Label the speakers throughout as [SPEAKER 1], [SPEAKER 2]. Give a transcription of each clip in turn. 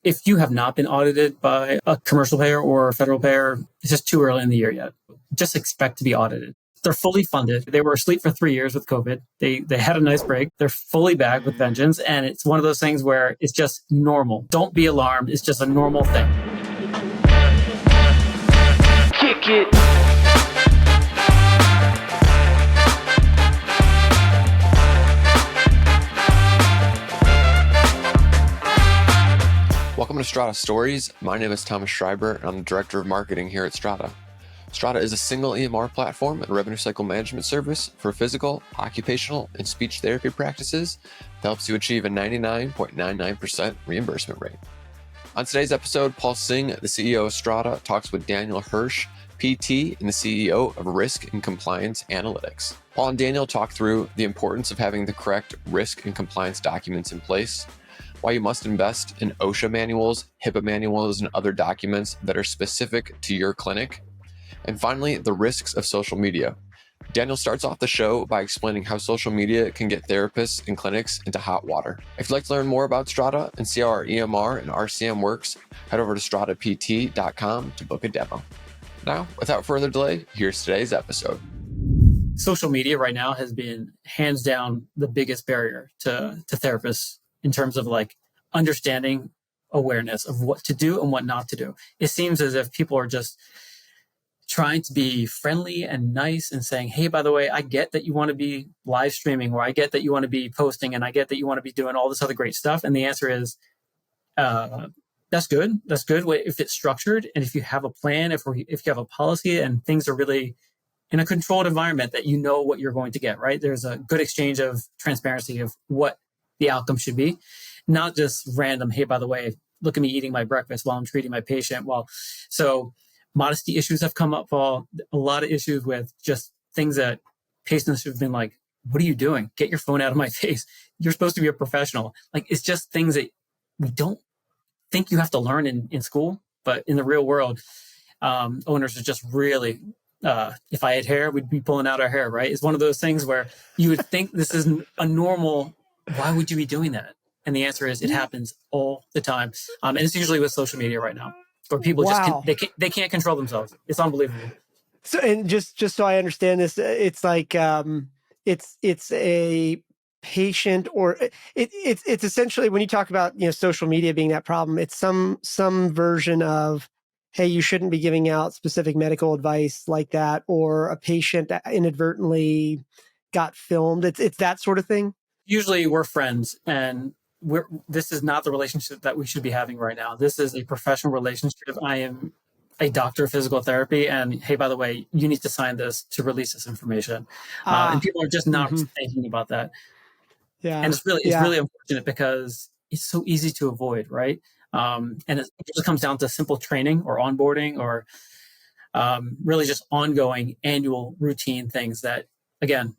[SPEAKER 1] if you have not been audited by a commercial payer or a federal payer, it's just too early in the year yet. Just expect to be audited. They're fully funded. They were asleep for 3 years with COVID. They had a nice break. They're fully back with vengeance. And it's one of those things where it's just normal. Don't be alarmed. It's just a normal thing. Kick it.
[SPEAKER 2] Welcome to Strata Stories. My name is Thomas Schreiber, and I'm the Director of Marketing here at Strata. Strata is a single EMR platform and revenue cycle management service for physical, occupational, and speech therapy practices that helps you achieve a 99.99% reimbursement rate. On today's episode, Paul Singh, the CEO of Strata, talks with Daniel Hirsch, PT and the CEO of Risk and Compliance Analytics. Paul and Daniel talk through the importance of having the correct risk and compliance documents in place, why you must invest in OSHA manuals, HIPPA manuals, and other documents that are specific to your clinic, and finally, the risks of social media. Daniel starts off the show by explaining how social media can get therapists and clinics into hot water. If you'd like to learn more about Strata and see how our EMR and RCM works, head over to stratapt.com to book a demo. Now, without further delay, here's today's episode.
[SPEAKER 1] Social media right now has been hands down the biggest barrier to therapists in terms of like understanding awareness of what to do and what not to do. It seems as if people are just trying to be friendly and nice and saying, hey, by the way, I get that you want to be live streaming, or I get that you want to be posting, and I get that you want to be doing all this other great stuff. And the answer is, that's good. That's good if it's structured. And if you have a plan, if you have a policy and things are really in a controlled environment that you know what you're going to get, right? There's a good exchange of transparency of what the outcome should be, not just random, hey, by the way, look at me eating my breakfast while I'm treating my patient. So modesty issues have come up, Paul. A lot of issues with just things that patients have been like, what are you doing? Get your phone out of my face. You're supposed to be a professional. Like, it's just things that we don't think you have to learn in school, but in the real world, owners are just really, if I had hair, we'd be pulling out our hair, right? It's one of those things where you would think this is a normal, why would you be doing that? And the answer is it happens all the time. And it's usually with social media right now, where people they can't control themselves. It's unbelievable.
[SPEAKER 3] So, and just so I understand this, it's like, it's a patient, or it's essentially, when you talk about, social media being that problem, it's some version of, hey, you shouldn't be giving out specific medical advice like that, or a patient that inadvertently got filmed. It's that sort of thing. Usually
[SPEAKER 1] we're friends, and this is not the relationship that we should be having right now. This is a professional relationship. I am a doctor of physical therapy, and hey, by the way, you need to sign this to release this information. And people are just not thinking about that. Yeah, and it's really unfortunate because it's so easy to avoid, right? And it just comes down to simple training or onboarding, or really just ongoing annual routine things that, again,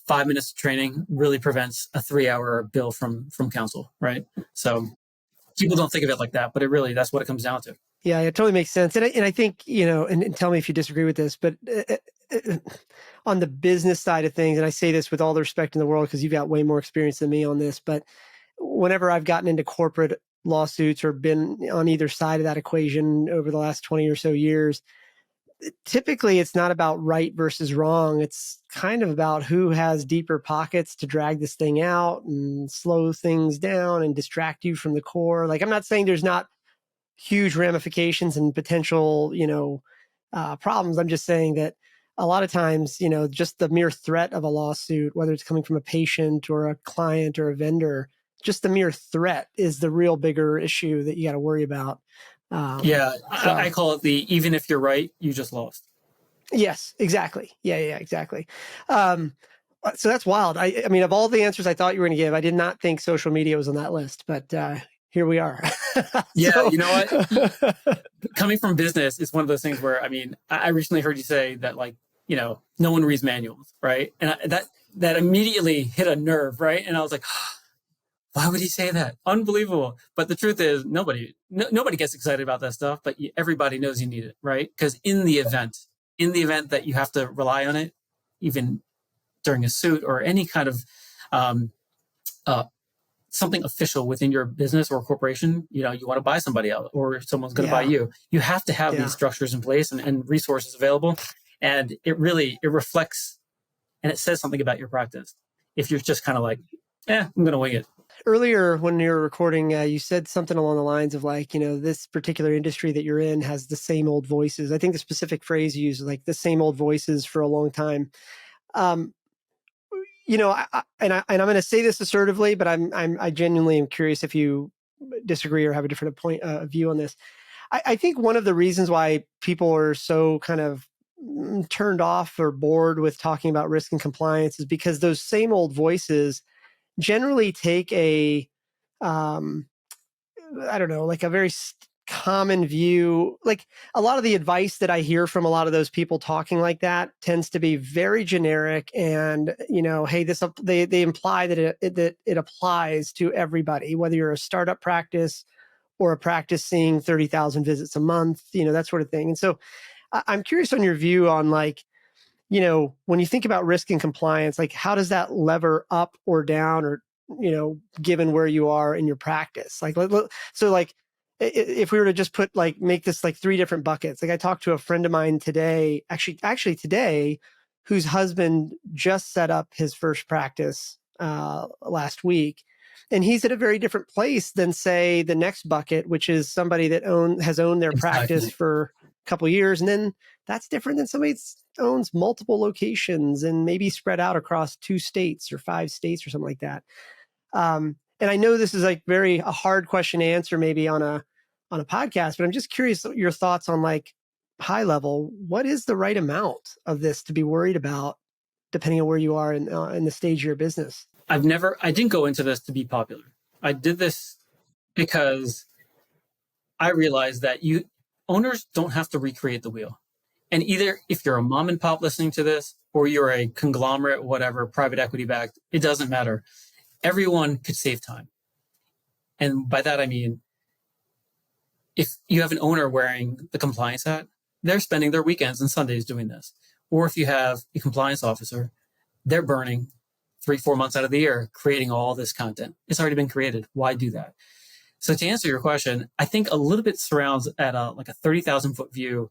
[SPEAKER 1] 5 minutes of training really prevents a 3-hour bill from counsel, right? So people don't think of it like that, but that's what it comes down to.
[SPEAKER 3] Yeah, it totally makes sense. And I think, and tell me if you disagree with this, but on the business side of things, and I say this with all the respect in the world, because you've got way more experience than me on this, but whenever I've gotten into corporate lawsuits or been on either side of that equation over the last 20 or so years, typically it's not about right versus wrong. It's kind of about who has deeper pockets to drag this thing out and slow things down and distract you from the core. Like, I'm not saying there's not huge ramifications and potential, problems. I'm just saying that a lot of times, just the mere threat of a lawsuit, whether it's coming from a patient or a client or a vendor, just the mere threat is the real bigger issue that you got to worry about.
[SPEAKER 1] I call it even if you're right, you just lost.
[SPEAKER 3] Yes, exactly. Yeah, exactly. So that's wild. I mean, of all the answers I thought you were going to give, I did not think social media was on that list, but here we are.
[SPEAKER 1] Yeah, so, you know what? Coming from business, it's one of those things where, I mean, I recently heard you say that, like, no one reads manuals, right? And that immediately hit a nerve, right? And I was like, why would he say that? Unbelievable. But the truth is, nobody gets excited about that stuff, but everybody knows you need it, right? Because in the event that you have to rely on it, even during a suit or any kind of something official within your business or corporation, you want to buy somebody out or someone's going to buy you, you have to have these structures in place and resources available. And it reflects and it says something about your practice. If you're just kind of like, I'm going to wing it.
[SPEAKER 3] Earlier when you were recording, you said something along the lines of like, this particular industry that you're in has the same old voices. I think the specific phrase you used, like the same old voices for a long time. I'm going to say this assertively, but I genuinely am curious if you disagree or have a different point of view on this. I think one of the reasons why people are so kind of turned off or bored with talking about risk and compliance is because those same old voices generally take a, like a very common view. Like a lot of the advice that I hear from a lot of those people talking like that tends to be very generic and, hey, they imply that it applies to everybody, whether you're a startup practice or a practice seeing 30,000 visits a month, that sort of thing. And so I'm curious on your view on like, when you think about risk and compliance, like how does that lever up or down or, given where you are in your practice? Like, so like, if we were to just make this like three different buckets, like I talked to a friend of mine today, actually today, whose husband just set up his first practice last week. And he's at a very different place than say the next bucket, which is somebody that has owned their practice for a couple of years. And then that's different than somebody that owns multiple locations and maybe spread out across 2 states or 5 states or something like that. And I know this is like a hard question to answer maybe on a podcast, but I'm just curious your thoughts on like high level, what is the right amount of this to be worried about depending on where you are in the stage of your business?
[SPEAKER 1] I didn't go into this to be popular. I did this because I realized that owners don't have to recreate the wheel. And either if you're a mom and pop listening to this, or you're a conglomerate, whatever, private equity backed, it doesn't matter. Everyone could save time. And by that, I mean, if you have an owner wearing the compliance hat, they're spending their weekends and Sundays doing this. Or if you have a compliance officer, they're burning 3-4 months out of the year creating all this content. It's already been created. Why do that? So to answer your question, I think a little bit surrounds at a 30,000 foot view.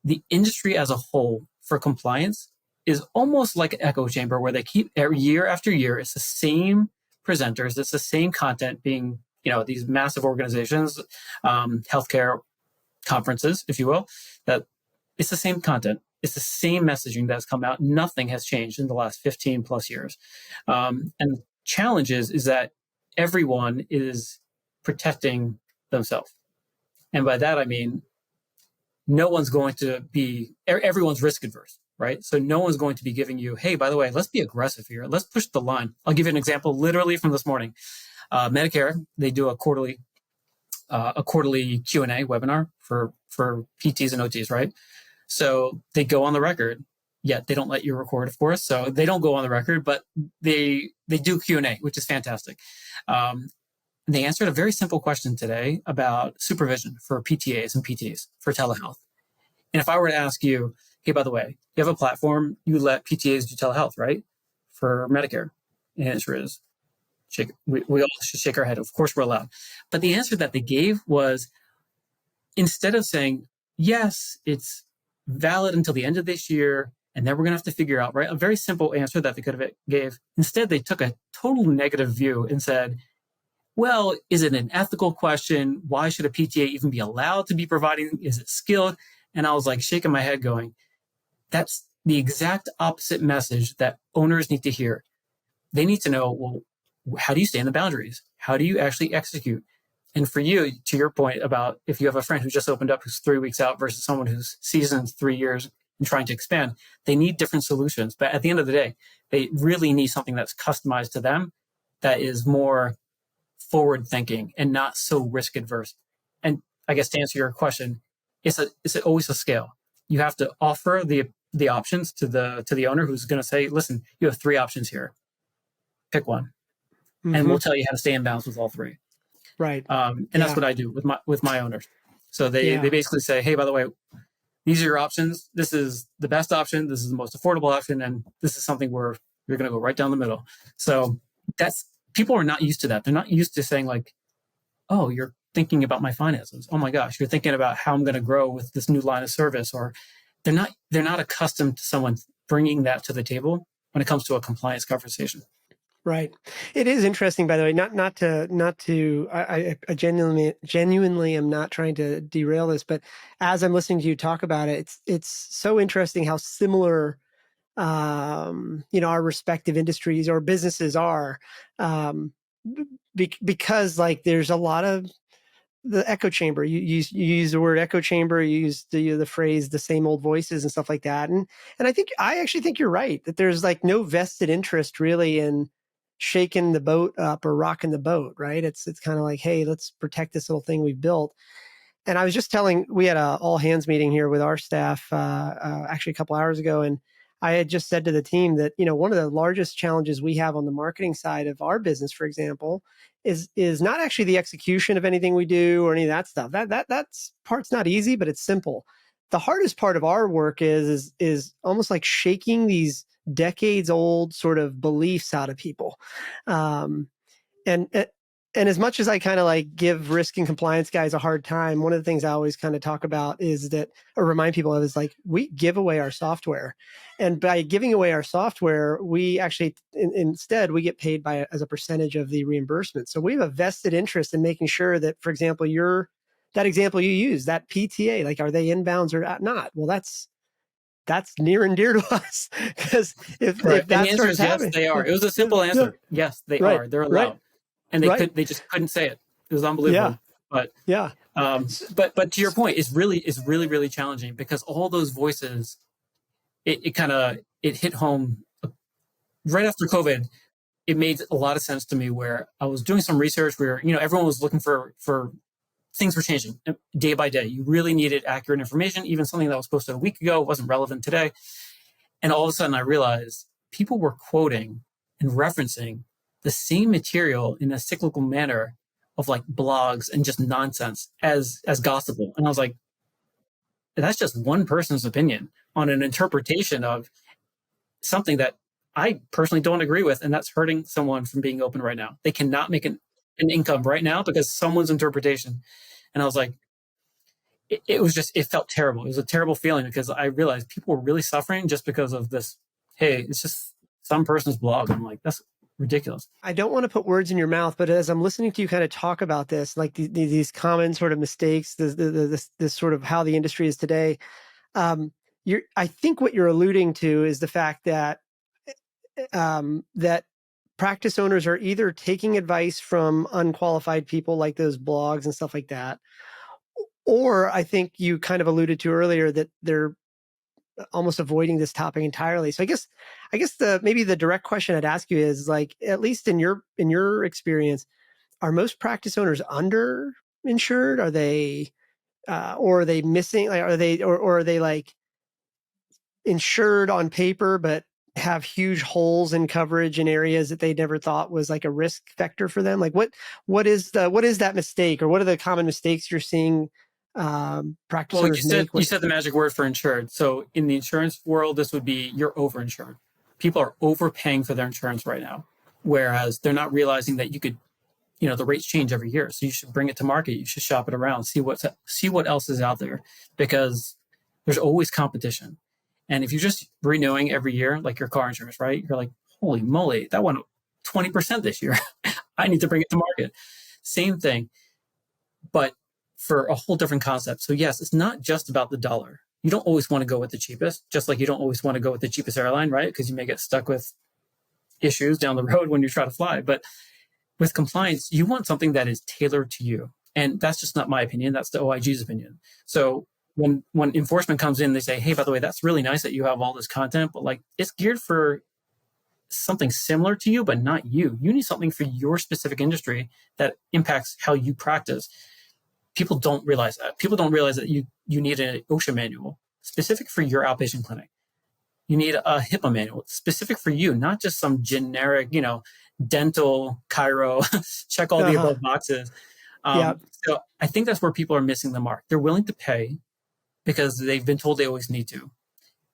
[SPEAKER 1] The industry as a whole for compliance is almost like an echo chamber where they keep year after year, it's the same presenters, it's the same content being, these massive organizations, healthcare conferences, if you will, that it's the same content. It's the same messaging that's come out. Nothing has changed in the last 15 plus years. And the challenge is that everyone is protecting themselves. And by that, I mean, everyone's risk adverse, right? So no one's going to be giving you, hey, by the way, let's be aggressive here. Let's push the line. I'll give you an example literally from this morning. Medicare, they do a quarterly Q&A webinar for PTs and OTs, right? So they go on the record, yet they don't let you record, of course. So they don't go on the record, but they do Q&A, which is fantastic. They answered a very simple question today about supervision for PTAs and PTs for telehealth. And if I were to ask you, hey, by the way, you have a platform, you let PTAs do telehealth, right? For Medicare. And the answer is, we all should shake our head. Of course we're allowed. But the answer that they gave was, instead of saying, yes, it's valid until the end of this year, and then we're going to have to figure out, right? A very simple answer that they could have gave. Instead, they took a total negative view and said, well, is it an ethical question? Why should a PTA even be allowed to be providing? Is it skilled? And I was like shaking my head going, that's the exact opposite message that owners need to hear. They need to know, well, how do you stay in the boundaries? How do you actually execute? And for you, to your point about if you have a friend who just opened up who's 3 weeks out versus someone who's seasoned 3 years and trying to expand, they need different solutions. But at the end of the day, they really need something that's customized to them, that is more forward thinking and not so risk adverse. And I guess to answer your question, it's always a scale. You have to offer the options to the owner who's going to say, listen, you have 3 options here. Pick one. Mm-hmm. And we'll tell you how to stay in balance with all 3.
[SPEAKER 3] Right.
[SPEAKER 1] And that's what I do with my owners. So they basically say, hey, by the way, these are your options. This is the best option. This is the most affordable option. And this is something where you're going to go right down the middle. So that's people are not used to that. They're not used to saying like, oh, you're thinking about my finances. Oh my gosh, you're thinking about how I'm going to grow with this new line of service. Or they're not accustomed to someone bringing that to the table when it comes to a compliance conversation.
[SPEAKER 3] Right. It is interesting, by the way, not to, I genuinely am not trying to derail this, but as I'm listening to you talk about it, it's so interesting how similar, our respective industries or businesses are, because like there's a lot of the echo chamber. You use the word echo chamber. You use the phrase "the same old voices" and stuff like that. And I actually think you're right that there's like no vested interest really in shaking the boat up or rocking the boat. Right? It's kind of like, hey, let's protect this little thing we've built. And I was just we had a all hands meeting here with our staff actually a couple hours ago, and I had just said to the team that one of the largest challenges we have on the marketing side of our business, for example, is not actually the execution of anything we do or any of that stuff. That's part's not easy, but it's simple. The hardest part of our work is almost like shaking these decades old sort of beliefs out of people. And as much as I kind of like give risk and compliance guys a hard time, one of the things I always kind of talk about is that, or remind people of, is like, we give away our software. And by giving away our software, we actually, instead, we get paid as a percentage of the reimbursement. So we have a vested interest in making sure that, for example, that example you use, that PTA, like, are they inbounds or not? Well, that's near and dear to us, because if that
[SPEAKER 1] and the answer
[SPEAKER 3] starts
[SPEAKER 1] is yes,
[SPEAKER 3] happening,
[SPEAKER 1] they are. It was a simple answer. Yeah. Yes, they are. They're allowed, and they just couldn't say it. It was unbelievable. But but to your point, it's really challenging, because all those voices, it hit home right after COVID. It made a lot of sense to me, where I was doing some research where everyone was looking for things were changing day by day. You really needed accurate information. Even something that was posted a week ago wasn't relevant today. And all of a sudden I realized people were quoting and referencing the same material in a cyclical manner of like blogs and just nonsense as gospel. And I was like, that's just one person's opinion on an interpretation of something that I personally don't agree with. And that's hurting someone from being open right now. They cannot make an income right now because someone's interpretation. And I was like, it felt terrible. It was a terrible feeling, because I realized people were really suffering just because of this. Hey, it's just some person's blog. I'm like, that's ridiculous.
[SPEAKER 3] I don't want to put words in your mouth, but as I'm listening to you kind of talk about this, like these common sort of mistakes, this sort of how the industry is today, I think what you're alluding to is the fact that that practice owners are either taking advice from unqualified people like those blogs and stuff like that, or I think you kind of alluded to earlier that they're almost avoiding this topic entirely. So I guess maybe the direct question I'd ask you is, like, at least in your experience, are most practice owners underinsured? Are they, or are they missing? Like, are they like insured on paper but have huge holes in coverage in areas that they never thought was like a risk vector for them? Like, what is that mistake, or what are the common mistakes you're seeing practice owners make?
[SPEAKER 1] You said the magic word for insured. So in the insurance world, this would be you're overinsured. People are overpaying for their insurance right now, whereas they're not realizing that you could, the rates change every year. So you should bring it to market. You should shop it around, see what else is out there, because there's always competition. And if you're just renewing every year, like your car insurance, right? You're like, holy moly, that went up 20% this year. I need to bring it to market. Same thing, but for a whole different concept. So yes, it's not just about the dollar. You don't always want to go with the cheapest, just like you don't always want to go with the cheapest airline, right? Because you may get stuck with issues down the road when you try to fly. But with compliance, you want something that is tailored to you. And that's just not my opinion. That's the OIG's opinion. So when enforcement comes in, they say, hey, by the way, that's really nice that you have all this content, but like, it's geared for something similar to you, but not you. You need something for your specific industry that impacts how you practice. People don't realize that. People don't realize that you need an OSHA manual specific for your outpatient clinic. You need a HIPAA manual specific for you, not just some generic, dental, chiro, check all the above boxes. So I think that's where people are missing the mark. They're willing to pay because they've been told they always need to,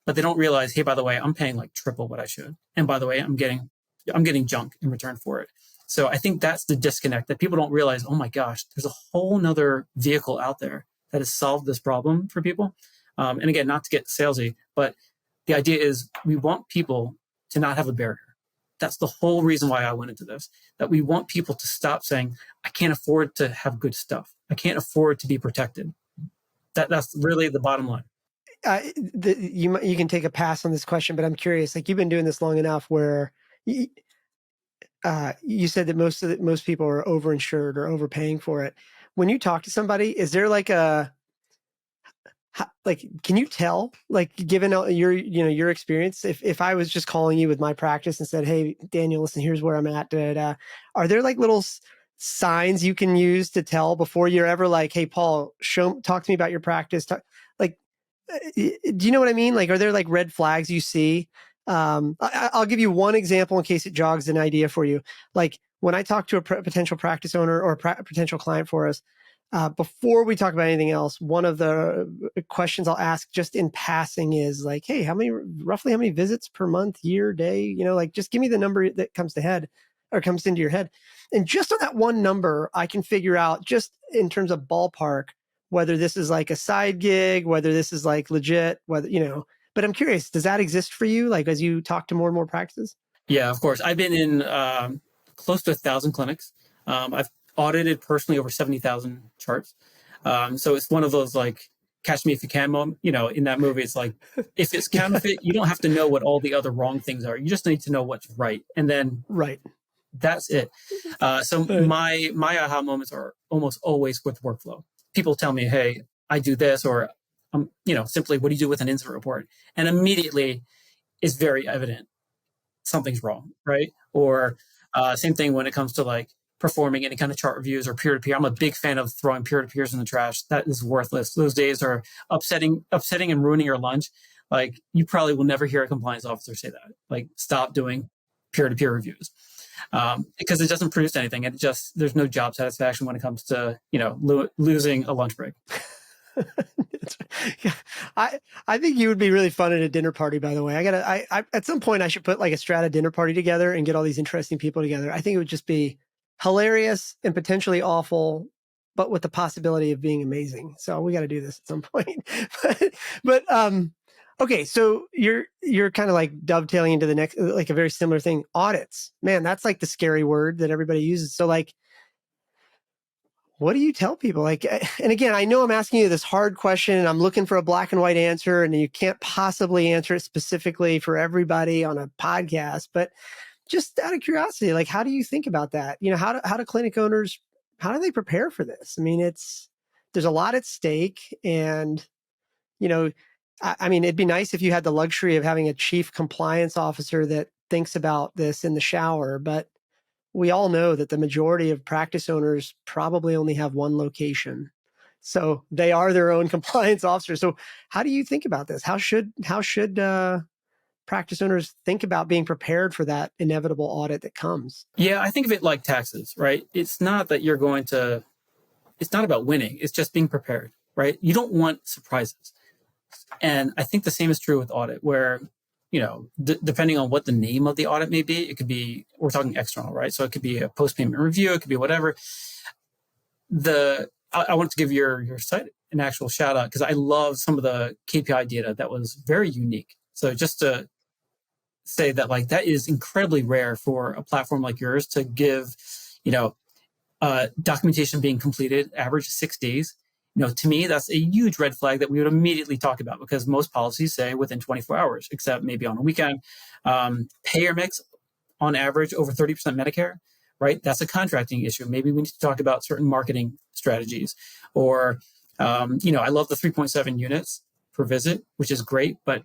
[SPEAKER 1] but they don't realize, hey, by the way, I'm paying like triple what I should. And by the way, I'm getting junk in return for it. So I think that's the disconnect, that people don't realize, oh my gosh, there's a whole nother vehicle out there that has solved this problem for people. And again, not to get salesy, but the idea is we want people to not have a barrier. That's the whole reason why I went into this, that we want people to stop saying, I can't afford to have good stuff. I can't afford to be protected. That's really the bottom line.
[SPEAKER 3] You can take a pass on this question, but I'm curious, like, you've been doing this long enough where you said that most people are overinsured or overpaying for it. When you talk to somebody, is there like can you tell, like, given your experience, if I was just calling you with my practice and said, hey, Daniel, listen, here's where I'm at, are there like little signs you can use to tell before you're ever like, hey, Paul, talk to me about your practice? Do you know what I mean? Like, are there like red flags you see? I'll give you one example in case it jogs an idea for you. Like, when I talk to a potential practice owner or a potential client for us, before we talk about anything else, one of the questions I'll ask just in passing is like, hey, roughly how many visits per month, year, day? Like, just give me the number that comes into your head. And just on that one number, I can figure out, just in terms of ballpark, whether this is like a side gig, whether this is like legit, but I'm curious, does that exist for you? Like, as you talk to more and more practices?
[SPEAKER 1] Yeah, of course. I've been in close to 1,000 clinics. I've audited personally over 70,000 charts. So it's one of those like catch me if you can moment. In that movie, it's like, if it's counterfeit, you don't have to know what all the other wrong things are. You just need to know what's right. And then that's it. So my aha moments are almost always with workflow. People tell me, hey, I do this, or simply, what do you do with an incident report? And immediately it's very evident something's wrong, right? Or same thing when it comes to like performing any kind of chart reviews or peer-to-peer. I'm a big fan of throwing peer-to-peers in the trash. That is worthless. Those days are upsetting and ruining your lunch. Like, you probably will never hear a compliance officer say that. Like, stop doing peer-to-peer reviews. Because it doesn't produce anything. There's no job satisfaction when it comes to, losing a lunch break.
[SPEAKER 3] Yeah, I think you would be really fun at a dinner party, by the way. I at some point I should put like a Strata dinner party together and get all these interesting people together. I think it would just be hilarious and potentially awful, but with the possibility of being amazing. So we got to do this at some point. but okay, so you're kind of like dovetailing into the next, like a very similar thing. Audits, man, that's like the scary word that everybody uses. So like, what do you tell people? Like, and again, I know I'm asking you this hard question and I'm looking for a black and white answer, and you can't possibly answer it specifically for everybody on a podcast, but just out of curiosity, like, how do you think about that? How do clinic owners, how do they prepare for this? I mean, there's a lot at stake, and, I mean, it'd be nice if you had the luxury of having a chief compliance officer that thinks about this in the shower, but we all know that the majority of practice owners probably only have one location. So they are their own compliance officer. So how do you think about this? How should practice owners think about being prepared for that inevitable audit that comes?
[SPEAKER 1] Yeah, I think of it like taxes, right? It's not that it's not about winning. It's just being prepared, right? You don't want surprises. And I think the same is true with audit, where, depending on what the name of the audit may be, it could be, we're talking external, right? So it could be a post-payment review, it could be whatever. I want to give your site an actual shout out, because I love some of the KPI data that was very unique. So just to say that, like, that is incredibly rare for a platform like yours to give, documentation being completed, average 6 days. To me, that's a huge red flag that we would immediately talk about, because most policies say within 24 hours, except maybe on a weekend. Payer mix, on average, over 30% Medicare, right? That's a contracting issue. Maybe we need to talk about certain marketing strategies. Or, I love the 3.7 units per visit, which is great, but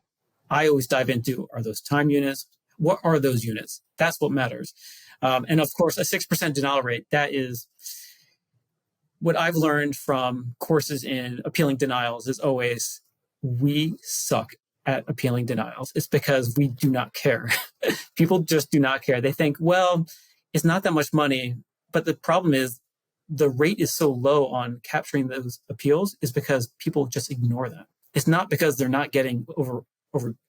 [SPEAKER 1] I always dive into, are those time units? What are those units? That's what matters. And of course, a 6% denial rate, that is what I've learned from courses in appealing denials, is always, we suck at appealing denials. It's because we do not care. People just do not care. They think, well, it's not that much money. But the problem is, the rate is so low on capturing those appeals is because people just ignore them. It's not because they're not getting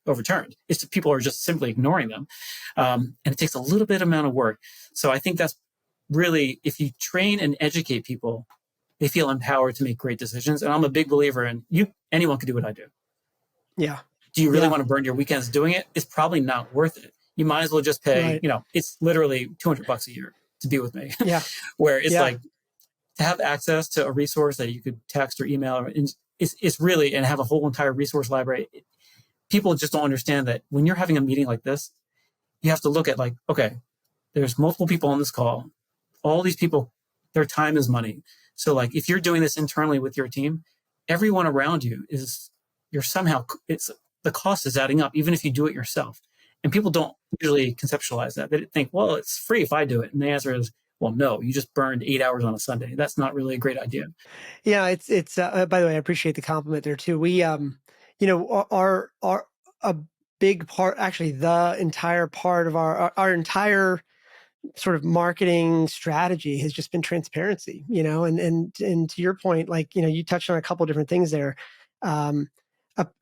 [SPEAKER 1] overturned. It's that people are just simply ignoring them. And it takes a little bit amount of work. So I think that's really, if you train and educate people, they feel empowered to make great decisions. And I'm a big believer in anyone can do what I do.
[SPEAKER 3] Yeah.
[SPEAKER 1] Do you really want to burn your weekends doing it? It's probably not worth it. You might as well just pay, it's literally $200 a year to be with me.
[SPEAKER 3] Yeah.
[SPEAKER 1] Where it's like to have access to a resource that you could text or email, it's really, and have a whole entire resource library. People just don't understand that when you're having a meeting like this, you have to look at like, okay, there's multiple people on this call. All these people, their time is money. So like, if you're doing this internally with your team, everyone around you the cost is adding up, even if you do it yourself. And people don't usually conceptualize that. They think, well, it's free if I do it. And the answer is, well, no, you just burned 8 hours on a Sunday. That's not really a great idea.
[SPEAKER 3] Yeah. It's by the way, I appreciate the compliment there too. We, our a big part, actually the entire part of our entire sort of marketing strategy has just been transparency, and to your point, like, you touched on a couple of different things there.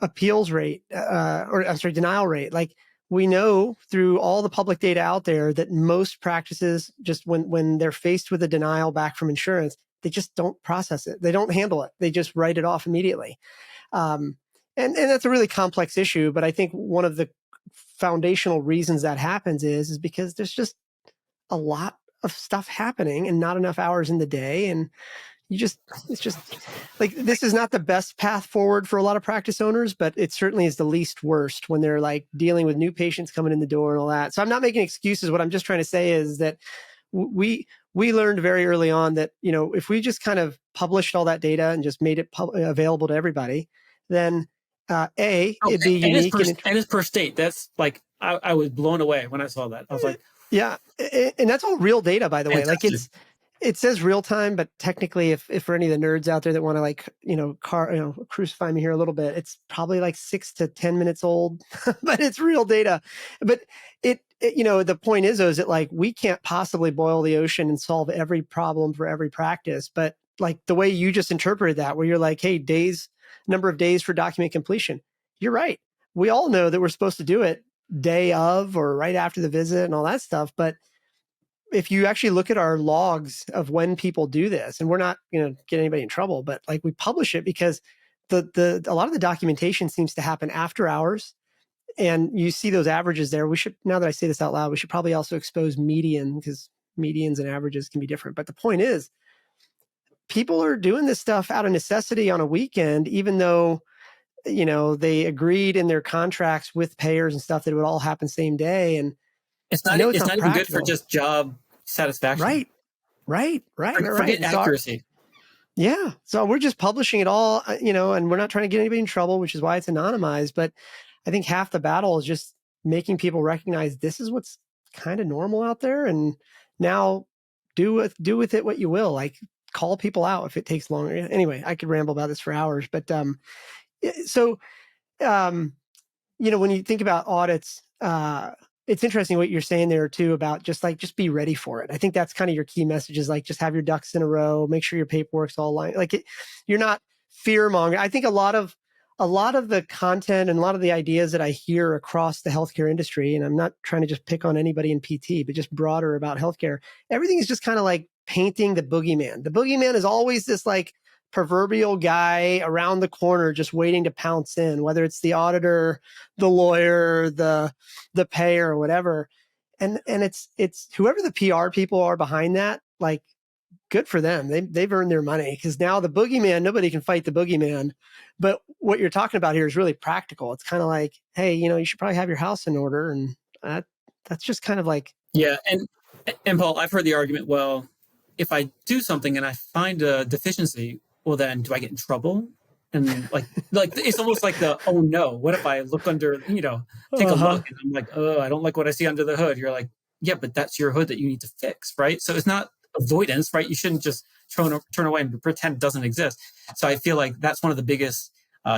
[SPEAKER 3] Appeals rate, denial rate. Like, we know through all the public data out there that most practices, just when they're faced with a denial back from insurance, they just don't process it. They don't handle it. They just write it off immediately. And that's a really complex issue. But I think one of the foundational reasons that happens is because there's just a lot of stuff happening and not enough hours in the day. And it's just like, this is not the best path forward for a lot of practice owners, but it certainly is the least worst when they're like dealing with new patients coming in the door and all that. So I'm not making excuses. What I'm just trying to say is that we learned very early on that, if we just kind of published all that data and just made it available to everybody, then it'd be unique.
[SPEAKER 1] And it's per state. That's like, I was blown away when I saw that. I was like,
[SPEAKER 3] yeah. And that's all real data, by the way. Like, it says real time, but technically, if for any of the nerds out there that want to crucify me here a little bit, it's probably like 6 to 10 minutes old, but it's real data. But the point is that like, we can't possibly boil the ocean and solve every problem for every practice. But like the way you just interpreted that, where you're like, hey, number of days for document completion. You're right. We all know that we're supposed to do it day of or right after the visit and all that stuff. But if you actually look at our logs of when people do this, and we're not going to get anybody in trouble, but like, we publish it because a lot of the documentation seems to happen after hours, and you see those averages there. We should, now that I say this out loud, we should probably also expose median, because medians and averages can be different. But the point is, people are doing this stuff out of necessity on a weekend, even though, they agreed in their contracts with payers and stuff that it would all happen same day. And
[SPEAKER 1] it's not even good for just job satisfaction.
[SPEAKER 3] Right.
[SPEAKER 1] Forget accuracy.
[SPEAKER 3] Yeah. So we're just publishing it all, and we're not trying to get anybody in trouble, which is why it's anonymized. But I think half the battle is just making people recognize this is what's kind of normal out there. And now do with it what you will. Like, call people out if it takes longer. Anyway, I could ramble about this for hours, but when you think about audits, it's interesting what you're saying there too about just be ready for it. I think that's kind of your key message, is like, just have your ducks in a row, make sure your paperwork's all lined. Like, you're not fear mongering. I think a lot of the content and a lot of the ideas that I hear across the healthcare industry, and I'm not trying to just pick on anybody in PT, but just broader about healthcare, everything is just kind of like painting the boogeyman. The boogeyman is always this like proverbial guy around the corner just waiting to pounce in, whether it's the auditor, the lawyer, the payer, or whatever. And it's whoever the PR people are behind that, like, good for them. They've earned their money, because now the boogeyman, nobody can fight the boogeyman. But what you're talking about here is really practical. It's kind of like, hey, you should probably have your house in order. And that's just kind of like.
[SPEAKER 1] Yeah. And Paul, I've heard the argument, well, if I do something and I find a deficiency, well, then do I get in trouble? And like it's almost like oh no, what if I look under, take a look and I'm like, oh, I don't like what I see under the hood. You're like, yeah, but that's your hood that you need to fix, right? So it's not avoidance, right? You shouldn't just turn away and pretend it doesn't exist. So I feel like that's one of the biggest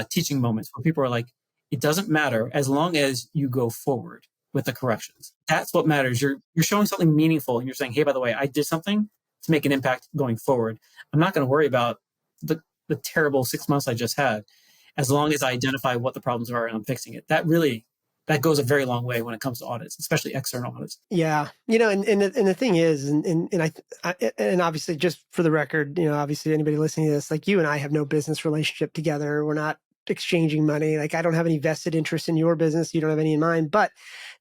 [SPEAKER 1] teaching moments where people are like, it doesn't matter as long as you go forward with the corrections. That's what matters. You're showing something meaningful, and you're saying, hey, by the way, I did something to make an impact going forward. I'm not going to worry about the terrible 6 months I just had, as long as I identify what the problems are and I'm fixing it. That really that goes a very long way when it comes to audits, especially external audits.
[SPEAKER 3] Yeah, and the thing is, and obviously, just for the record, obviously anybody listening to this, like you and I have no business relationship together. We're not exchanging money. Like I don't have any vested interest in your business. You don't have any in mine. But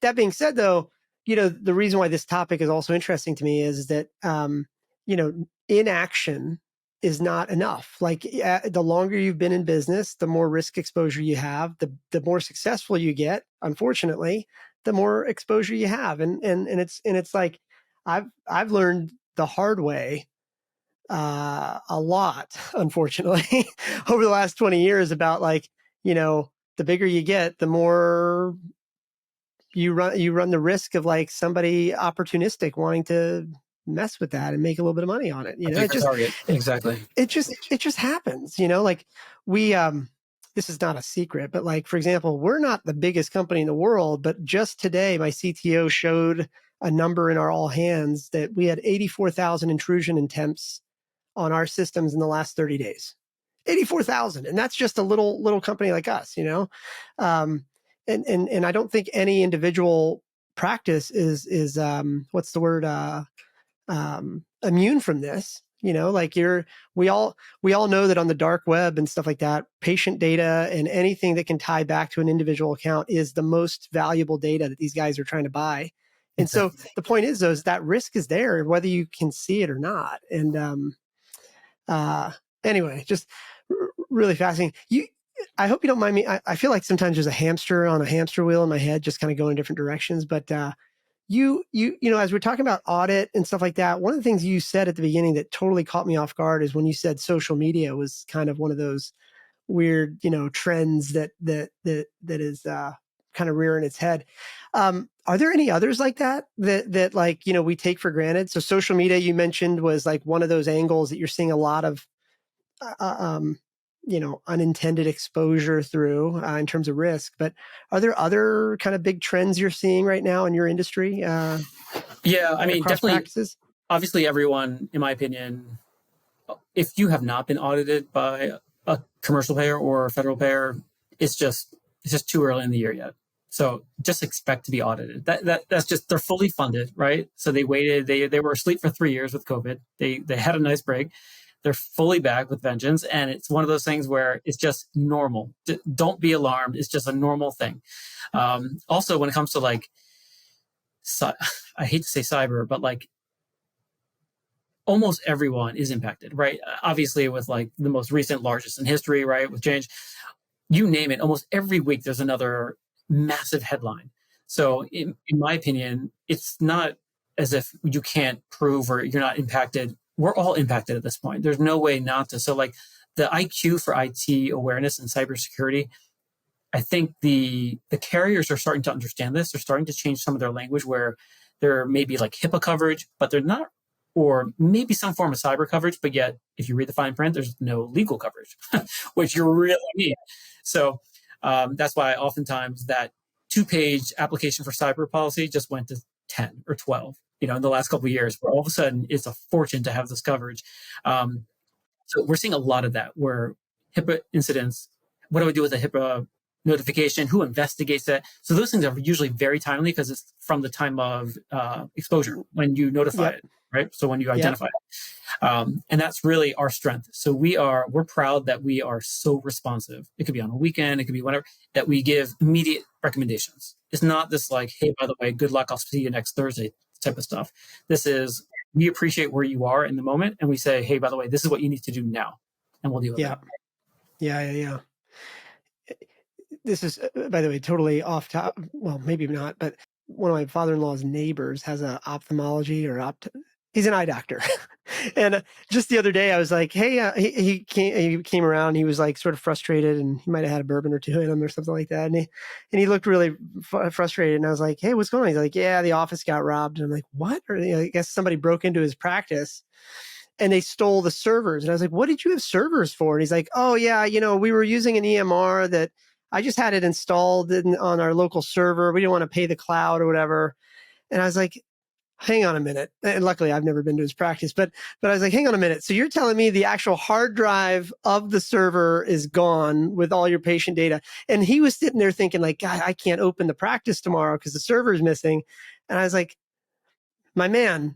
[SPEAKER 3] that being said, though, the reason why this topic is also interesting to me is that, inaction is not enough. Like the longer you've been in business, the more risk exposure you have, the more successful you get, unfortunately, the more exposure you have. And it's like, I've learned the hard way, a lot, unfortunately, over the last 20 years about like, the bigger you get, the more you run the risk of like somebody opportunistic wanting to mess with that and make a little bit of money on it. It just,
[SPEAKER 1] target. Exactly.
[SPEAKER 3] it just happens, like we, this is not a secret, but like, for example, we're not the biggest company in the world, but just today, my CTO showed a number in our all hands that we had 84,000 intrusion attempts on our systems in the last 30 days. 84,000. And that's just a little company like us, and I don't think any individual practice is what's the word, immune from this. Like we all know that on the dark web and stuff like that, patient data and anything that can tie back to an individual account is the most valuable data that these guys are trying to buy. And so the point is, though, is that risk is there, whether you can see it or not. And anyway, just really fascinating. I hope you don't mind me. I feel like sometimes there's a hamster on a hamster wheel in my head, just kind of going different directions. But as we're talking about audit and stuff like that, one of the things you said at the beginning that totally caught me off guard is when you said social media was kind of one of those weird, trends that is kind of rearing its head. Are there any others like that like, we take for granted? So social media, you mentioned, was like one of those angles that you're seeing a lot of, unintended exposure through, in terms of risk. But are there other kind of big trends you're seeing right now in your industry?
[SPEAKER 1] Yeah, I mean, definitely.
[SPEAKER 3] Practices?
[SPEAKER 1] Obviously, everyone, in my opinion, if you have not been audited by a commercial payer or a federal payer, it's just too early in the year yet. So just expect to be audited. That's just, they're fully funded, right? So they waited, they were asleep for 3 years with COVID. They had a nice break. They're fully back with vengeance. And it's one of those things where it's just normal. Don't be alarmed. It's just a normal thing. Also, when it comes to like, I hate to say cyber, but like almost everyone is impacted, right? Obviously with like the most recent, largest in history, right? With change, you name it, almost every week there's another massive headline. So in my opinion, it's not as if you can't prove or you're not impacted. We're all impacted at this point. There's no way not to. So like the IQ for IT awareness and cybersecurity, I think the carriers are starting to understand this. They're starting to change some of their language where there may be like HIPAA coverage, but they're not, or maybe some form of cyber coverage, but yet if you read the fine print, there's no legal coverage, which you really need. So that's why oftentimes that 2-page application for cyber policy just went to 10 or 12, in the last couple of years, where all of a sudden it's a fortune to have this coverage. So we're seeing a lot of that where HIPAA incidents, what do I do with a HIPAA notification? Who investigates it? So those things are usually very timely because it's from the time of exposure when you notify it, right? So when you identify it. And that's really our strength. So we're proud that we are so responsive. It could be on a weekend, it could be whatever, that we give immediate recommendations. It's not this like, hey, by the way, good luck, I'll see you next Thursday type of stuff. This is, we appreciate where you are in the moment, and we say, hey, by the way, this is what you need to do now, and we'll deal with it.
[SPEAKER 3] Yeah. This is, by the way, totally off top. Well, maybe not, but one of my father-in-law's neighbors has an ophthalmology he's an eye doctor. And just the other day I was like, hey, he came around, he was like sort of frustrated, and he might've had a bourbon or two in him or something like that. And he looked really frustrated. And I was like, hey, what's going on? He's like, yeah, the office got robbed. And I'm like, what? Or I guess somebody broke into his practice and they stole the servers. And I was like, what did you have servers for? And he's like, oh yeah, we were using an EMR that I just had it installed on our local server. We didn't want to pay the cloud or whatever. And I was like, hang on a minute. And luckily I've never been to his practice, but I was like, hang on a minute. So you're telling me the actual hard drive of the server is gone with all your patient data. And he was sitting there thinking like, God, I can't open the practice tomorrow because the server is missing. And I was like, my man,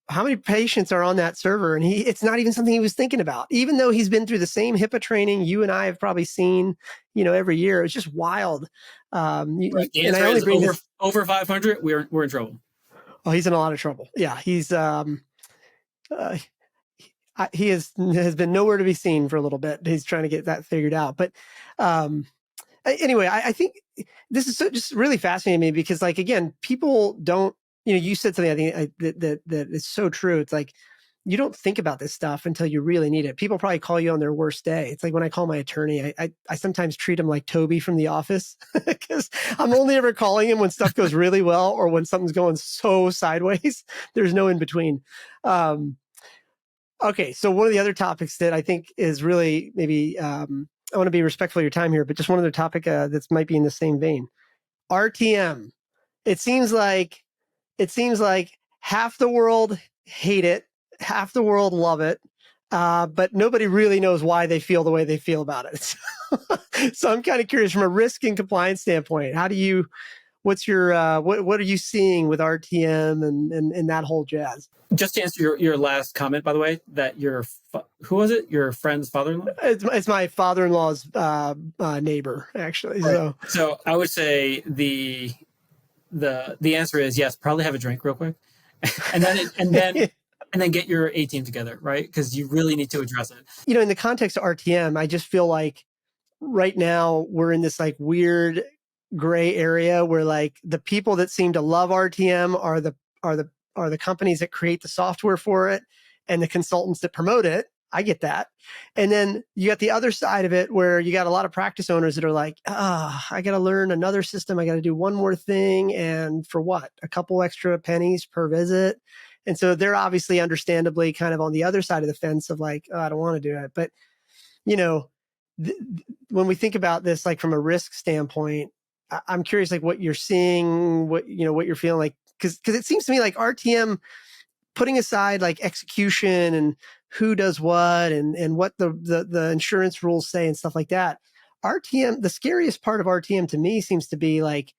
[SPEAKER 3] how many patients are on that server? And it's not even something he was thinking about, even though he's been through the same HIPAA training you and I have probably seen, every year. It's just wild.
[SPEAKER 1] Right. The
[SPEAKER 3] And I
[SPEAKER 1] answer
[SPEAKER 3] only
[SPEAKER 1] is
[SPEAKER 3] bring this.
[SPEAKER 1] over 500. We're in trouble.
[SPEAKER 3] Oh, he's in a lot of trouble. Yeah, he's he has been nowhere to be seen for a little bit. He's trying to get that figured out. But anyway, I think this is just really fascinating to me because, like, again, people don't. You said something I think that is so true. It's like you don't think about this stuff until you really need it. People probably call you on their worst day. It's like when I call my attorney, I sometimes treat him like Toby from The Office because I'm only ever calling him when stuff goes really well or when something's going so sideways. There's no in between. Okay, so one of the other topics that I think is really maybe I want to be respectful of your time here, but just one other topic that might be in the same vein. RTM. It seems like half the world hate it, half the world love it, but nobody really knows why they feel the way they feel about it. So I'm kind of curious from a risk and compliance standpoint. What's your what are you seeing with RTM and that whole jazz?
[SPEAKER 1] Just to answer your last comment, by the way, that who was it? Your friend's father-in-law?
[SPEAKER 3] It's my father-in-law's neighbor, actually.
[SPEAKER 1] Right. So I would say the answer is yes. Probably have a drink real quick, and then get your A team together, right? Because you really need to address it.
[SPEAKER 3] In the context of RTM, I just feel like right now we're in this like weird gray area where like the people that seem to love RTM are the companies that create the software for it and the consultants that promote it. I get that. And then you got the other side of it where you got a lot of practice owners that are like, I got to learn another system. I got to do one more thing. And for what? A couple extra pennies per visit. And so they're obviously understandably kind of on the other side of the fence of like, I don't want to do it. But, when we think about this, like from a risk standpoint, I'm curious, like what you're seeing, what you're feeling like, because it seems to me like RTM, putting aside like execution and who does what and what the insurance rules say and stuff like that, RTM, the scariest part of RTM to me seems to be like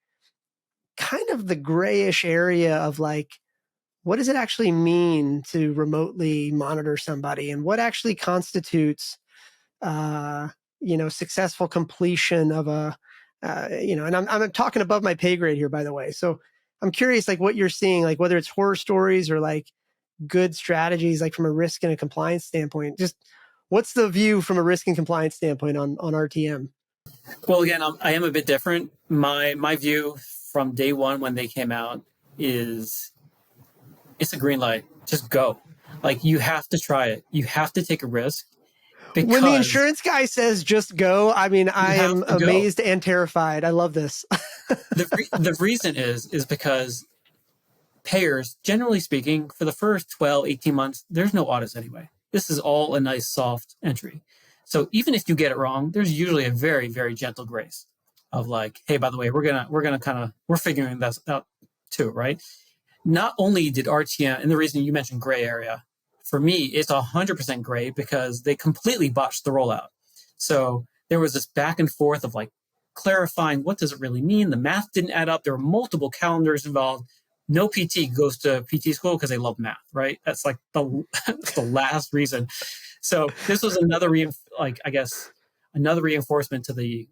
[SPEAKER 3] kind of the grayish area of like, what does it actually mean to remotely monitor somebody and what actually constitutes, successful completion of a, and I'm talking above my pay grade here, by the way. So I'm curious, like what you're seeing, like whether it's horror stories or like good strategies, like from a risk and a compliance standpoint. Just what's the view from a risk and compliance standpoint on RTM?
[SPEAKER 1] Well, again, I am a bit different. My view from day one when they came out is it's a green light. Just go. Like you have to try it. You have to take a risk.
[SPEAKER 3] When the insurance guy says just go, I mean, I am amazed and terrified. I love this.
[SPEAKER 1] The reason is because payers, generally speaking, for the first 12, 18 months, there's no audits anyway. This is all a nice soft entry. So even if you get it wrong, there's usually a very, very gentle grace of like, hey, by the way, we're figuring this out too, right? Not only did RTM, and the reason you mentioned gray area, for me, it's 100% gray because they completely botched the rollout. So there was this back and forth of like clarifying what does it really mean. The math didn't add up. There were multiple calendars involved. No PT goes to PT school because they love math, right? That's like the last reason. So this was another reinforcement to the.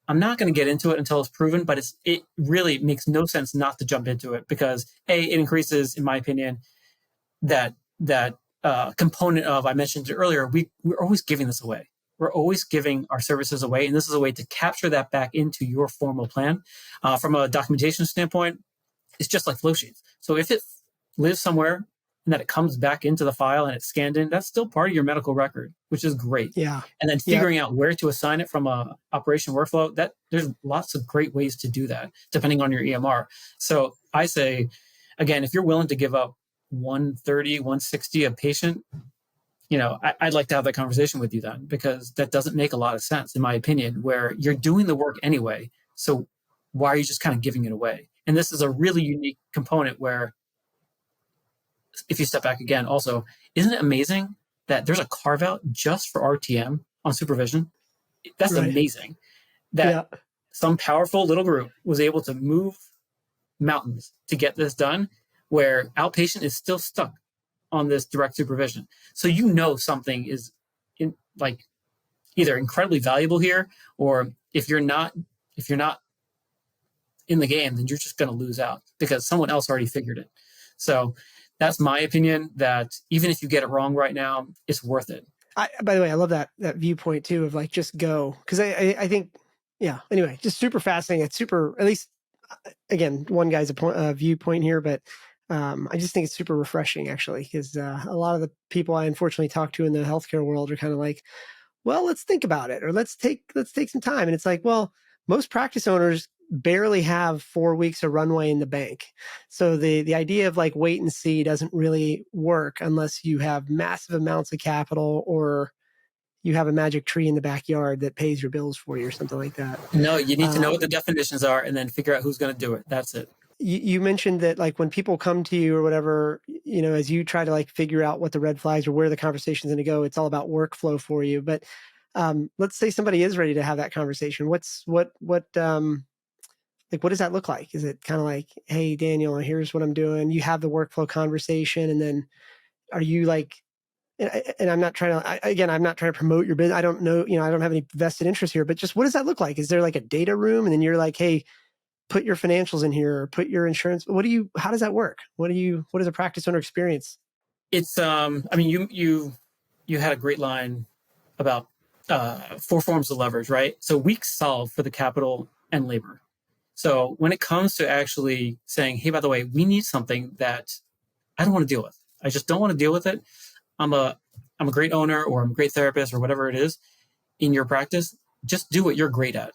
[SPEAKER 1] I'm not going to get into it until it's proven, but it really makes no sense not to jump into it because it increases, in my opinion, that component of, I mentioned it earlier, we're always giving this away. We're always giving our services away, and this is a way to capture that back into your formal plan. From a documentation standpoint, it's just like flow sheets. So if it lives somewhere and that it comes back into the file and it's scanned in, that's still part of your medical record, which is great.
[SPEAKER 3] Yeah.
[SPEAKER 1] And then figuring out where to assign it from a operation workflow, that there's lots of great ways to do that depending on your EMR. So I say, again, if you're willing to give up 130, 160 a patient, I'd like to have that conversation with you then, because that doesn't make a lot of sense, in my opinion, where you're doing the work anyway. So why are you just kind of giving it away? And this is a really unique component where, if you step back again, also, isn't it amazing that there's a carve out just for RTM on supervision? That's
[SPEAKER 3] Right.
[SPEAKER 1] amazing that some powerful little group was able to move mountains to get this done, where outpatient is still stuck on this direct supervision. So something is like either incredibly valuable here, or if you're not in the game, then you're just going to lose out because someone else already figured it. So that's my opinion, that even if you get it wrong right now, it's worth it.
[SPEAKER 3] By the way, I love that viewpoint too of like, just go. Cause I think, yeah, anyway, just super fascinating. It's super, at least again, one guy's viewpoint here, but I just think it's super refreshing actually. Cause a lot of the people I unfortunately talk to in the healthcare world are kind of like, well, let's think about it, or let's take some time. And it's like, well, most practice owners barely have 4 weeks of runway in the bank. So the idea of like wait and see doesn't really work unless you have massive amounts of capital, or you have a magic tree in the backyard that pays your bills for you or something like that.
[SPEAKER 1] No, you need to know what the definitions are and then figure out who's going to do it. That's it.
[SPEAKER 3] You mentioned that like when people come to you or whatever, as you try to like figure out what the red flags or where the conversation's going to go, it's all about workflow for you. But let's say somebody is ready to have that conversation. What does that look like? Is it kind of like, hey, Daniel, here's what I'm doing. You have the workflow conversation. And then are you like, and I'm not trying to, I'm not trying to promote your business. I don't know, I don't have any vested interest here, but just what does that look like? Is there like a data room? And then you're like, hey, put your financials in here, or put your insurance. How does that work? What is a practice owner experience?
[SPEAKER 1] It's, you had a great line about 4 forms of leverage, right? So we solve for the capital and labor. So when it comes to actually saying, hey, by the way, we need something that I don't want to deal with. I just don't want to deal with it. I'm a great owner, or I'm a great therapist, or whatever it is in your practice. Just do what you're great at.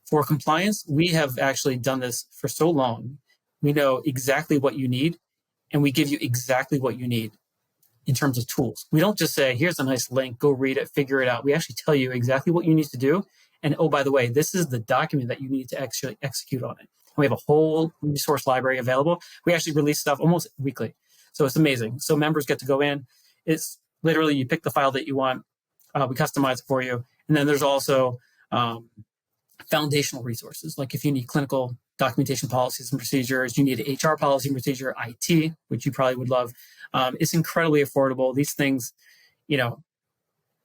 [SPEAKER 1] For compliance, we have actually done this for so long. We know exactly what you need, and we give you exactly what you need in terms of tools. We don't just say, here's a nice link, go read it, figure it out. We actually tell you exactly what you need to do. And oh, by the way, this is the document that you need to actually execute on it. We have a whole resource library available. We actually release stuff almost weekly. So it's amazing. So members get to go in. It's literally, you pick the file that you want. We customize it for you. And then there's also foundational resources. Like if you need clinical documentation policies and procedures, you need an HR policy and procedure, IT, which you probably would love. It's incredibly affordable. These things, it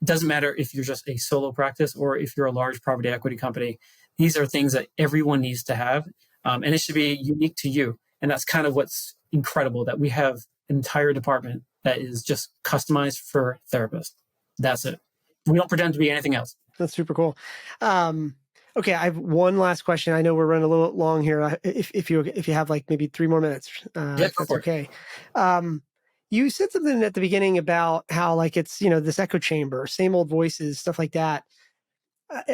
[SPEAKER 1] doesn't matter if you're just a solo practice or if you're a large private equity company. These are things that everyone needs to have, and it should be unique to you. And that's kind of what's incredible, that we have an entire department that is just customized for therapists. That's it. We don't pretend to be anything else.
[SPEAKER 3] That's super cool. Okay, I have one last question. I know we're running a little long here. If you have like maybe 3 more minutes, if that's okay. You said something at the beginning about how like it's this echo chamber, same old voices, stuff like that.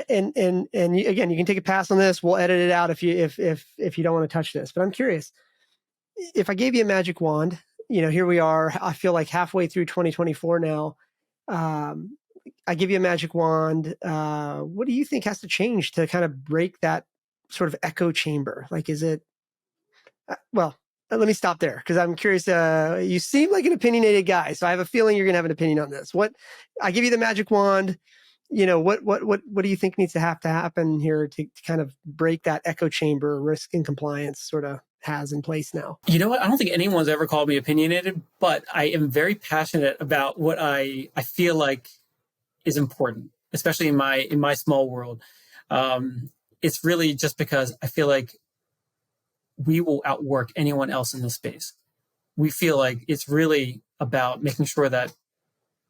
[SPEAKER 3] And again, you can take a pass on this. We'll edit it out if you don't want to touch this. But I'm curious, if I gave you a magic wand, here we are. I feel like halfway through 2024 now. I give you a magic wand. What do you think has to change to kind of break that sort of echo chamber? Like, is it, let me stop there, because I'm curious. You seem like an opinionated guy, so I have a feeling you're going to have an opinion on this. I give you the magic wand. What do you think needs to happen here to kind of break that echo chamber risk and compliance sort of has in place now?
[SPEAKER 1] You know what? I don't think anyone's ever called me opinionated, but I am very passionate about what I feel like is important, especially in my small world. It's really just because I feel like we will outwork anyone else in this space. We feel like it's really about making sure that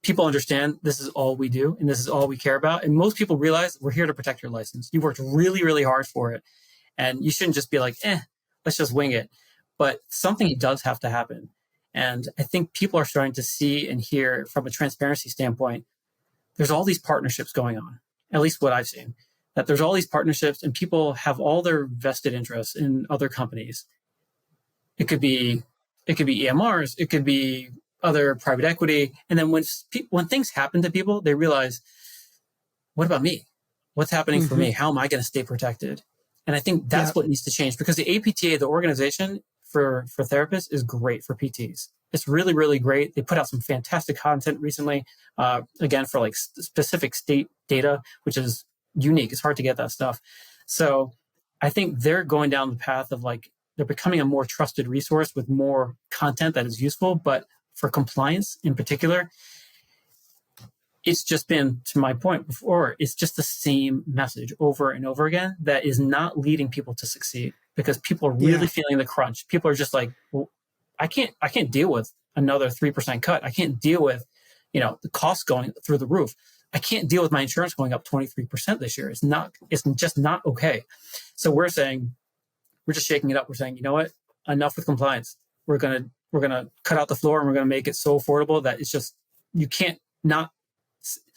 [SPEAKER 1] people understand this is all we do and this is all we care about. And most people realize we're here to protect your license. You worked really, really hard for it. And you shouldn't just be like, let's just wing it. But something does have to happen. And I think people are starting to see and hear from a transparency standpoint, there's all these partnerships going on, at least what I've seen, that there's all these partnerships and people have all their vested interests in other companies. It could be EMRs, it could be other private equity. And then when things happen to people, they realize, what about me? What's happening for me? How am I going to stay protected? And I think that's what needs to change, because the APTA, the organization for therapists, is great for PTs. It's really, really great. They put out some fantastic content recently, again, for like specific state data, which is unique. It's hard to get that stuff. So I think they're going down the path of like, they're becoming a more trusted resource with more content that is useful. But for compliance in particular, it's just been, to my point before, it's just the same message over and over again that is not leading people to succeed, because people are really feeling the crunch. People are just like, well, I can't deal with another 3% cut. I can't deal with, the costs going through the roof. I can't deal with my insurance going up 23% this year. It's just not okay. So we're just shaking it up. We're saying, you know what? Enough with compliance. We're going to cut out the floor, and we're going to make it so affordable that it's just, you can't not,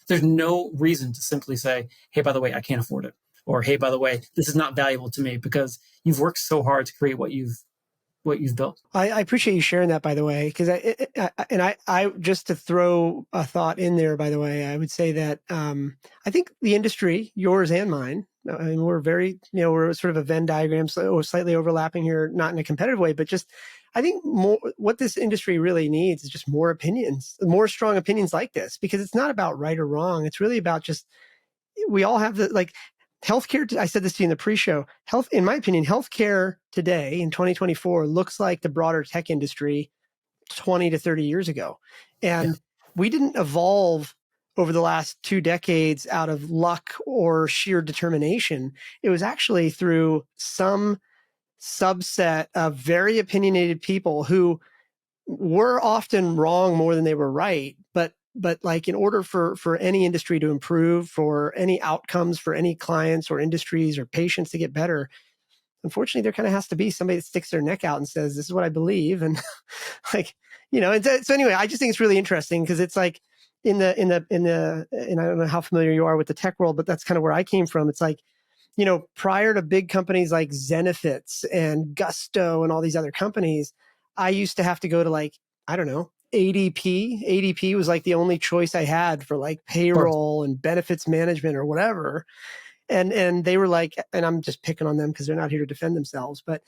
[SPEAKER 1] there's no reason to simply say, hey, by the way, I can't afford it. Or, hey, by the way, this is not valuable to me, because you've worked so hard to create what you've built.
[SPEAKER 3] I appreciate you sharing that, by the way, because I just to throw a thought in there, by the way, I would say that I think the industry, yours and mine, I mean, we're very, we're sort of a Venn diagram, so slightly overlapping here, not in a competitive way, but just, I think more what this industry really needs is just more opinions, more strong opinions like this, because it's not about right or wrong. It's really about just, we all have healthcare. I said this to you in the pre-show. In my opinion, healthcare today in 2024 looks like the broader tech industry 20 to 30 years ago. And we didn't evolve over the last 2 decades out of luck or sheer determination. It was actually through some subset of very opinionated people who were often wrong more than they were right. But like, in order for any industry to improve, for any outcomes for any clients or industries or patients to get better, unfortunately, there kind of has to be somebody that sticks their neck out and says, this is what I believe. And so anyway, I just think it's really interesting, because it's like and I don't know how familiar you are with the tech world, but that's kind of where I came from. It's like, prior to big companies like Zenefits and Gusto and all these other companies, I used to have to go to I don't know, ADP. ADP was like the only choice I had for like payroll and benefits management or whatever. And they were like, and I'm just picking on them because they're not here to defend themselves. But,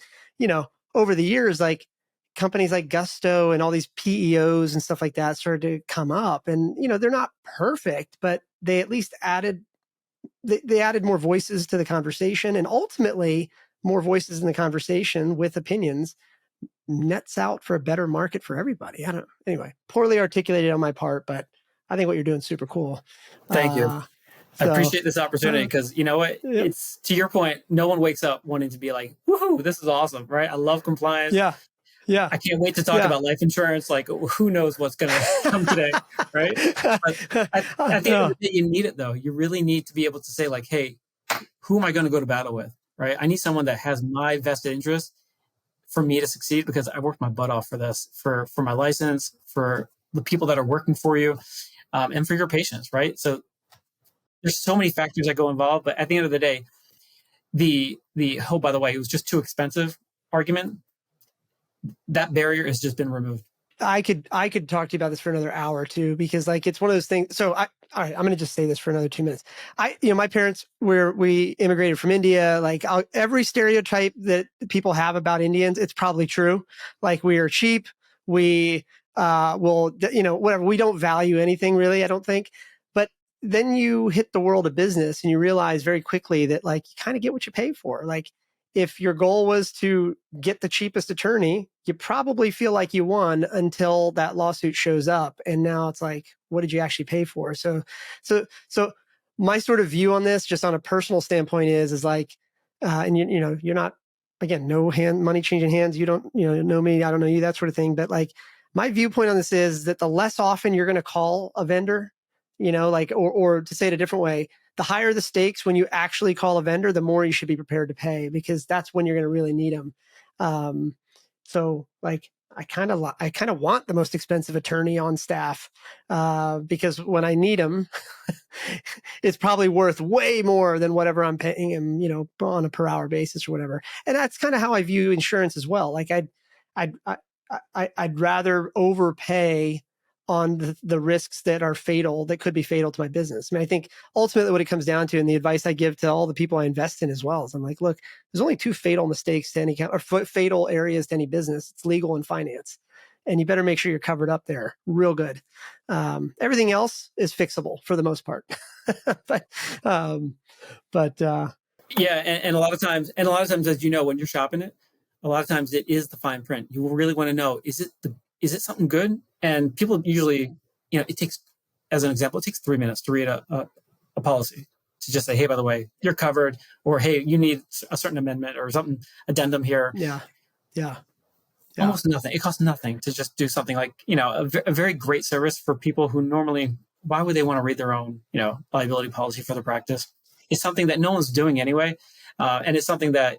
[SPEAKER 3] over the years, like companies like Gusto and all these PEOs and stuff like that started to come up. And, they're not perfect, but they at least added more voices to the conversation, and ultimately more voices in the conversation with opinions nets out for a better market for everybody. I don't know. Anyway, poorly articulated on my part, but I think what you're doing is super cool.
[SPEAKER 1] Thank you. I appreciate this opportunity, because you know what? Yep. It's, to your point, no one wakes up wanting to be like, woohoo, this is awesome, right? I love compliance.
[SPEAKER 3] Yeah.
[SPEAKER 1] I can't wait to talk about life insurance. Like, who knows what's going to come today, right? But at the end of the day, you need it, though. You really need to be able to say, like, hey, who am I going to go to battle with, right? I need someone that has my vested interest for me to succeed, because I worked my butt off for this, for my license, for the people that are working for you, and for your patients, right? So there's so many factors that go involved, but at the end of the day, the oh, by the way, it was just too expensive argument, that barrier has just been removed.
[SPEAKER 3] I could talk to you about this for another hour too, because like, it's one of those things. So all right, I'm going to just say this for another 2 minutes. My parents we immigrated from India. Like, every stereotype that people have about Indians, it's probably true. Like, we are cheap. We will, whatever. We don't value anything really, I don't think. But then you hit the world of business and you realize very quickly that like, you kind of get what you pay for. Like, if your goal was to get the cheapest attorney, you probably feel like you won until that lawsuit shows up. And now it's like, what did you actually pay for? So my sort of view on this, just on a personal standpoint, is like, and you're not, again, no money changing hands. You don't, know me, I don't know you, that sort of thing. But like, my viewpoint on this is that the less often you're going to call a vendor, or to say it a different way, the higher the stakes when you actually call a vendor, the more you should be prepared to pay, because that's when you're going to really need them. So like, I kind of want the most expensive attorney on staff, because when I need him, it's probably worth way more than whatever I'm paying him, on a per hour basis or whatever. And that's kind of how I view insurance as well. Like, I'd rather overpay on the risks that are fatal, that could be fatal to my business. I mean, I think ultimately what it comes down to, and the advice I give to all the people I invest in as well, is I'm like, look, there's only two fatal mistakes to any or fatal areas to any business. It's legal and finance. And you better make sure you're covered up there real good. Everything else is fixable for the most part. but
[SPEAKER 1] yeah, and a lot of times, as you know, when you're shopping it, a lot of times it is the fine print. You really want to know, is it something good? And people usually, it takes, as an example, it takes 3 minutes to read a policy, to just say, hey, by the way, you're covered, or hey, you need a certain amendment or something, addendum here.
[SPEAKER 3] Yeah.
[SPEAKER 1] Almost nothing. It costs nothing to just do something like, a very great service for people who normally, why would they want to read their own, liability policy for their practice? It's something that no one's doing anyway. And it's something that,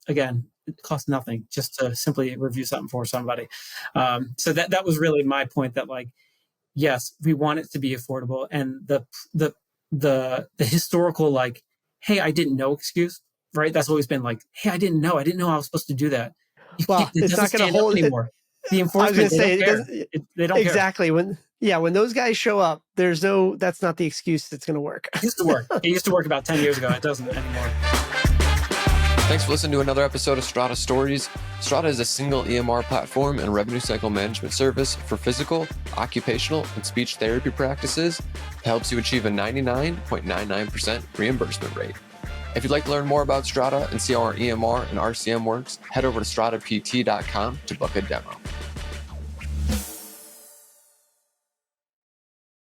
[SPEAKER 1] again, it costs nothing just to simply review something for somebody. So that was really my point, that like, yes, we want it to be affordable. And the historical, like, hey, I didn't know excuse, right? That's always been like, hey, I didn't know I was supposed to do that.
[SPEAKER 3] Well, it's not going to hold
[SPEAKER 1] anymore. The enforcement,
[SPEAKER 3] I was going to
[SPEAKER 1] say, they don't
[SPEAKER 3] exactly
[SPEAKER 1] care.
[SPEAKER 3] When those guys show up, that's not the excuse that's going to work.
[SPEAKER 1] It used to work. It used to work about 10 years ago. It doesn't anymore.
[SPEAKER 2] Thanks for listening to another episode of Strata Stories. Strata is a single EMR platform and revenue cycle management service for physical, occupational, and speech therapy practices that helps you achieve a 99.99% reimbursement rate. If you'd like to learn more about Strata and see how our EMR and RCM works, head over to stratapt.com to book a demo.